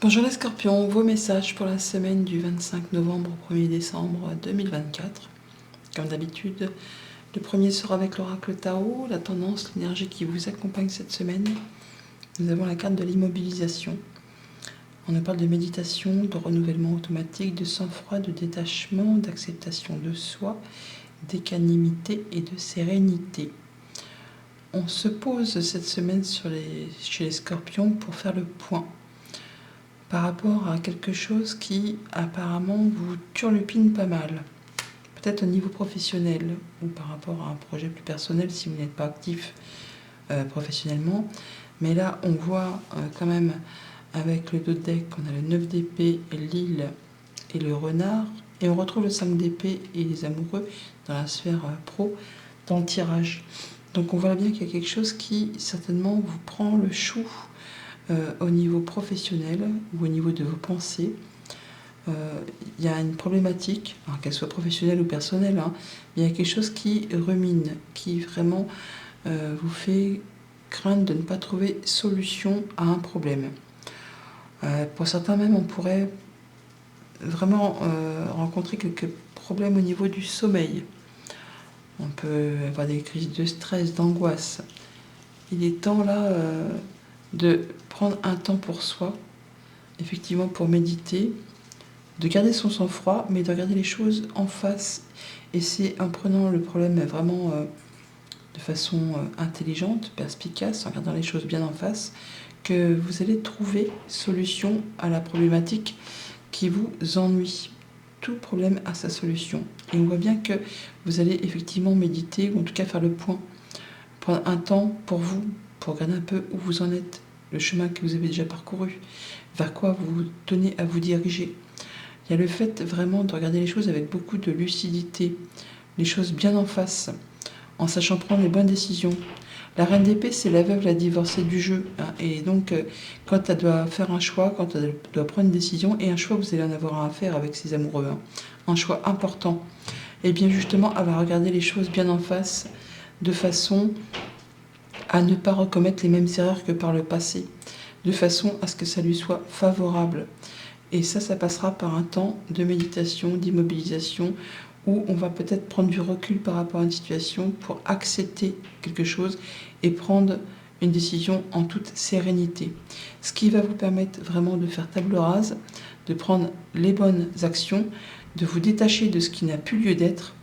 Bonjour les scorpions, vos messages pour la semaine du 25 novembre au 1er décembre 2024. Comme d'habitude, le premier sera avec l'oracle Tao, la tendance, l'énergie qui vous accompagne cette semaine. Nous avons la carte de l'immobilisation. On nous parle de méditation, de renouvellement automatique, de sang-froid, de détachement, d'acceptation de soi, d'équanimité et de sérénité. On se pose cette semaine chez les scorpions pour faire le point par rapport à quelque chose qui apparemment vous turlupine pas mal. Peut-être au niveau professionnel ou par rapport à un projet plus personnel si vous n'êtes pas actif professionnellement. Mais là, on voit quand même avec le 2 de deck, on a le 9 d'épée et l'île et le renard. Et on retrouve le 5 d'épée et les amoureux dans la sphère pro, dans le tirage. Donc on voit bien qu'il y a quelque chose qui certainement vous prend le chou au niveau professionnel ou au niveau de vos pensées. Il y a une problématique, qu'elle soit professionnelle ou personnelle, il y a quelque chose qui rumine, qui vraiment vous fait craindre de ne pas trouver solution à un problème. Pour certains même, on pourrait vraiment rencontrer quelques problèmes au niveau du sommeil. On peut avoir des crises de stress, d'angoisse. Il est temps là de prendre un temps pour soi, effectivement pour méditer, de garder son sang-froid, mais de regarder les choses en face. Et c'est en prenant le problème vraiment de façon intelligente, perspicace, en regardant les choses bien en face, que vous allez trouver solution à la problématique qui vous ennuie. Tout problème a sa solution. Et on voit bien que vous allez effectivement méditer, ou en tout cas faire le point, prendre un temps pour vous, pour regarder un peu où vous en êtes, le chemin que vous avez déjà parcouru, vers quoi vous tenez à vous diriger. Il y a le fait vraiment de regarder les choses avec beaucoup de lucidité, les choses bien en face, en sachant prendre les bonnes décisions. La reine d'épée, c'est la veuve, la divorcée du jeu. Et donc, quand elle doit faire un choix, quand elle doit prendre une décision, et un choix, vous allez en avoir à faire avec ses amoureux, un choix important. Et bien justement, elle va regarder les choses bien en face, de façon à ne pas recommettre les mêmes erreurs que par le passé, de façon à ce que ça lui soit favorable. Et ça passera par un temps de méditation, d'immobilisation, où on va peut-être prendre du recul par rapport à une situation pour accepter quelque chose et prendre une décision en toute sérénité. Ce qui va vous permettre vraiment de faire table rase, de prendre les bonnes actions, de vous détacher de ce qui n'a plus lieu d'être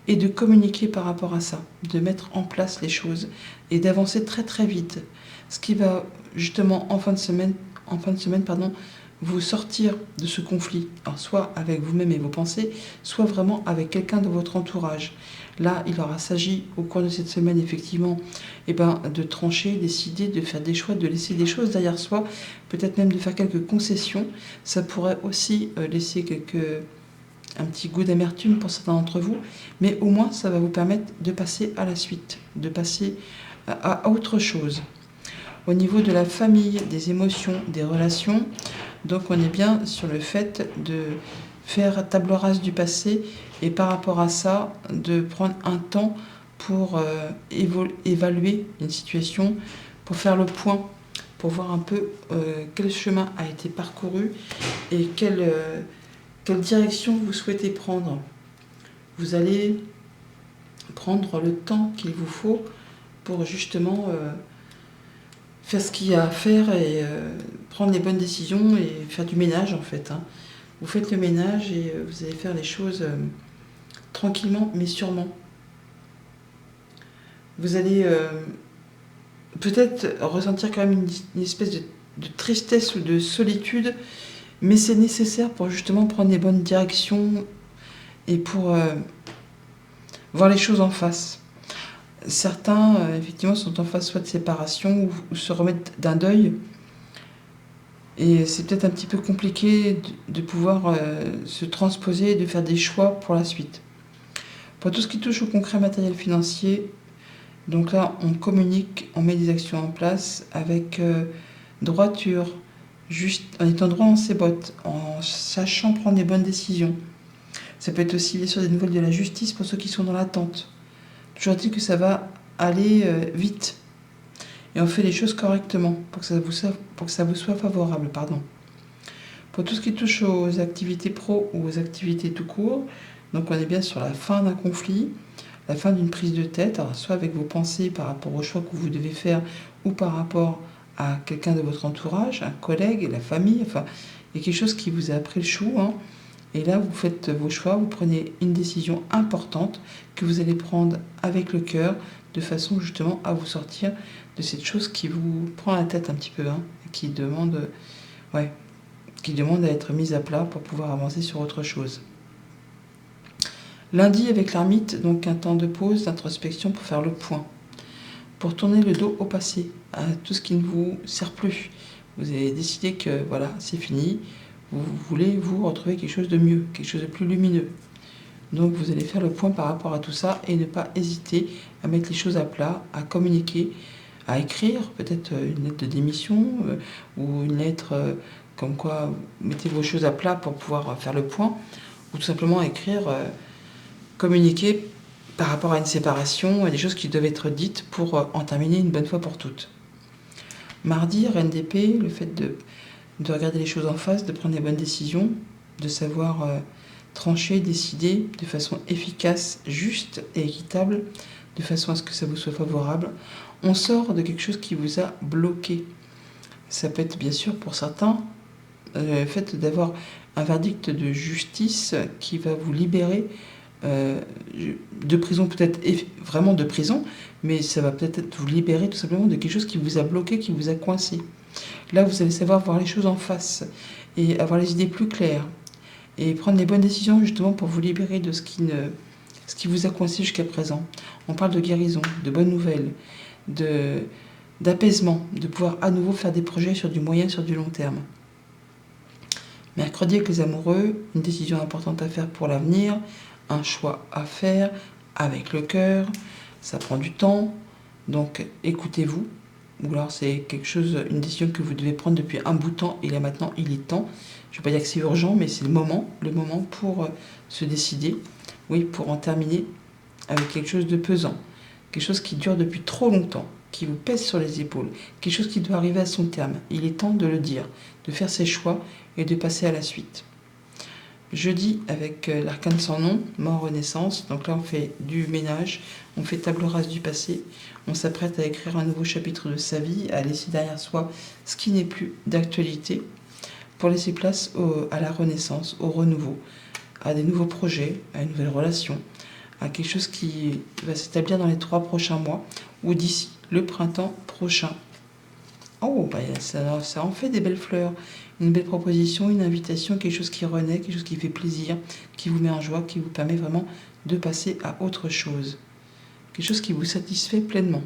et de communiquer par rapport à ça, de mettre en place les choses et d'avancer très très vite. Ce qui va justement en fin de semaine, vous sortir de ce conflit, alors soit avec vous-même et vos pensées, soit vraiment avec quelqu'un de votre entourage. Là, il aura s'agi au cours de cette semaine, effectivement, de trancher, décider, de faire des choix, de laisser des choses derrière soi, peut-être même de faire quelques concessions. Ça pourrait aussi laisser un petit goût d'amertume pour certains d'entre vous, mais au moins ça va vous permettre de passer à la suite, de passer à autre chose. Au niveau de la famille, des émotions, des relations, donc on est bien sur le fait de faire table rase du passé et par rapport à ça, de prendre un temps pour évaluer une situation, pour faire le point, pour voir un peu quel chemin a été parcouru et quelle direction vous souhaitez prendre. Vous allez prendre le temps qu'il vous faut pour justement faire ce qu'il y a à faire et prendre les bonnes décisions et faire du ménage en fait. Vous faites le ménage et vous allez faire les choses tranquillement mais sûrement. Vous allez peut-être ressentir quand même une espèce de tristesse ou de solitude, mais c'est nécessaire pour justement prendre les bonnes directions et pour voir les choses en face. Certains, effectivement, sont en phase soit de séparation ou se remettent d'un deuil. Et c'est peut-être un petit peu compliqué de pouvoir se transposer et de faire des choix pour la suite. Pour tout ce qui touche au concret matériel financier, donc là, on communique, on met des actions en place avec droiture, juste en étant droit dans ses bottes, en sachant prendre les bonnes décisions. Ça peut être aussi, bien sûr, des nouvelles de la justice pour ceux qui sont dans l'attente. Toujours dit que ça va aller vite. Et on fait les choses correctement pour que ça vous soit favorable. Pour tout ce qui touche aux activités pro ou aux activités tout court, donc on est bien sur la fin d'un conflit, la fin d'une prise de tête, alors soit avec vos pensées par rapport au choix que vous devez faire ou par rapport à quelqu'un de votre entourage, un collègue, la famille, enfin, il y a quelque chose qui vous a pris le chou, hein. Et là, vous faites vos choix, vous prenez une décision importante que vous allez prendre avec le cœur, de façon justement à vous sortir de cette chose qui vous prend la tête un petit peu, hein, et qui demande à être mise à plat pour pouvoir avancer sur autre chose. Lundi avec l'ermite, donc un temps de pause, d'introspection pour faire le point. Pour tourner le dos au passé, à tout ce qui ne vous sert plus. Vous avez décidé que voilà, c'est fini, vous voulez vous retrouver quelque chose de mieux, quelque chose de plus lumineux. Donc vous allez faire le point par rapport à tout ça et ne pas hésiter à mettre les choses à plat, à communiquer, à écrire, peut-être une lettre de démission ou une lettre comme quoi vous mettez vos choses à plat pour pouvoir faire le point, ou tout simplement écrire, communiquer par rapport à une séparation et des choses qui doivent être dites pour en terminer une bonne fois pour toutes. Mardi, reine d'épée, le fait de regarder les choses en face, de prendre les bonnes décisions, de savoir trancher, décider de façon efficace, juste et équitable, de façon à ce que ça vous soit favorable. On sort de quelque chose qui vous a bloqué. Ça peut être bien sûr pour certains le fait d'avoir un verdict de justice qui va vous libérer de prison, peut-être vraiment de prison, mais ça va peut-être vous libérer tout simplement de quelque chose qui vous a bloqué, qui vous a coincé. Là, vous allez savoir voir les choses en face et avoir les idées plus claires et prendre les bonnes décisions justement pour vous libérer de ce qui vous a coincé jusqu'à présent. On parle de guérison, de bonnes nouvelles, d'apaisement, de pouvoir à nouveau faire des projets sur du moyen, sur du long terme. Mercredi avec les amoureux, une décision importante à faire pour l'avenir, un choix à faire avec le cœur, ça prend du temps, donc écoutez-vous. Ou alors c'est quelque chose, une décision que vous devez prendre depuis un bout de temps et là maintenant il est temps. Je ne vais pas dire que c'est urgent, mais c'est le moment pour se décider, oui, pour en terminer avec quelque chose de pesant, quelque chose qui dure depuis trop longtemps, qui vous pèse sur les épaules, quelque chose qui doit arriver à son terme. Il est temps de le dire, de faire ses choix et de passer à la suite. Jeudi, avec l'arcane sans nom, mort, renaissance. Donc là, on fait du ménage, on fait table rase du passé, on s'apprête à écrire un nouveau chapitre de sa vie, à laisser derrière soi ce qui n'est plus d'actualité, pour laisser place à la renaissance, au renouveau, à des nouveaux projets, à une nouvelle relation, à quelque chose qui va s'établir dans les 3 prochains mois, ou d'ici le printemps prochain. Oh, ça en fait des belles fleurs. Une belle proposition, une invitation, quelque chose qui renaît, quelque chose qui fait plaisir, qui vous met en joie, qui vous permet vraiment de passer à autre chose. Quelque chose qui vous satisfait pleinement.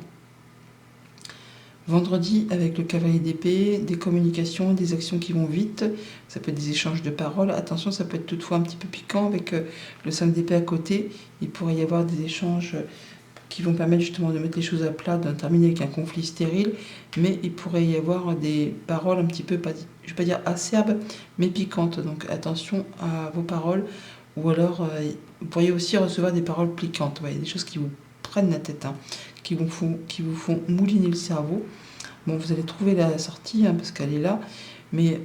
Vendredi, avec le cavalier d'épée, des communications, des actions qui vont vite. Ça peut être des échanges de paroles. Attention, ça peut être toutefois un petit peu piquant avec le 5 d'épée à côté. Il pourrait y avoir des échanges qui vont permettre justement de mettre les choses à plat, d'en terminer avec un conflit stérile, mais il pourrait y avoir des paroles un petit peu, je ne vais pas dire acerbes, mais piquantes. Donc attention à vos paroles, ou alors vous pourriez aussi recevoir des paroles piquantes, ouais, des choses qui vous prennent la tête, hein, qui vous font mouliner le cerveau. Bon, vous allez trouver la sortie, hein, parce qu'elle est là, mais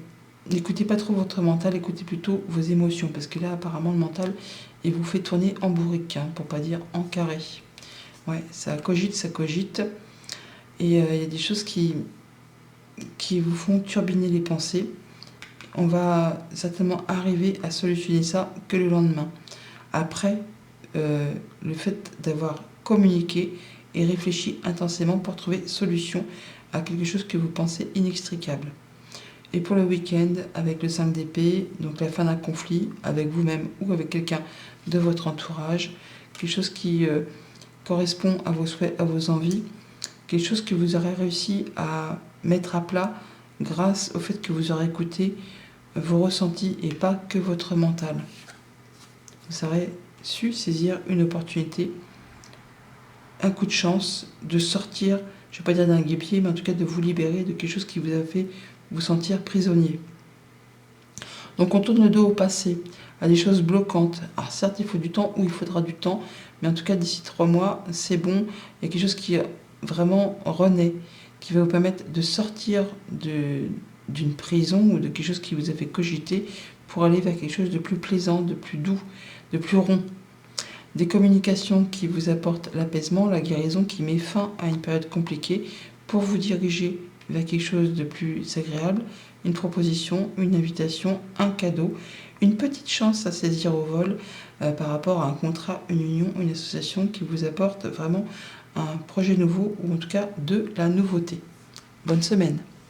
n'écoutez pas trop votre mental, écoutez plutôt vos émotions, parce que là apparemment le mental, il vous fait tourner en bourrique, hein, pour pas dire en carré. Ouais, ça cogite. Et il y a des choses qui vous font turbiner les pensées. On va certainement arriver à solutionner ça que le lendemain. Après, le fait d'avoir communiqué et réfléchi intensément pour trouver solution à quelque chose que vous pensez inextricable. Et pour le week-end, avec le 5 d'épée, donc la fin d'un conflit avec vous-même ou avec quelqu'un de votre entourage, quelque chose qui correspond à vos souhaits, à vos envies, quelque chose que vous aurez réussi à mettre à plat grâce au fait que vous aurez écouté vos ressentis et pas que votre mental. Vous aurez su saisir une opportunité, un coup de chance de sortir, je ne vais pas dire d'un guêpier, mais en tout cas de vous libérer de quelque chose qui vous a fait vous sentir prisonnier. Donc on tourne le dos au passé, à des choses bloquantes. Alors certes, il faut du temps, ou il faudra du temps, mais en tout cas d'ici 3 mois, c'est bon. Il y a quelque chose qui vraiment renaît, qui va vous permettre de sortir de d'une prison ou de quelque chose qui vous a fait cogiter pour aller vers quelque chose de plus plaisant, de plus doux, de plus rond. Des communications qui vous apportent l'apaisement, la guérison, qui met fin à une période compliquée pour vous diriger vers quelque chose de plus agréable, une proposition, une invitation, un cadeau, une petite chance à saisir au vol par rapport à un contrat, une union, une association qui vous apporte vraiment un projet nouveau ou en tout cas de la nouveauté. Bonne semaine.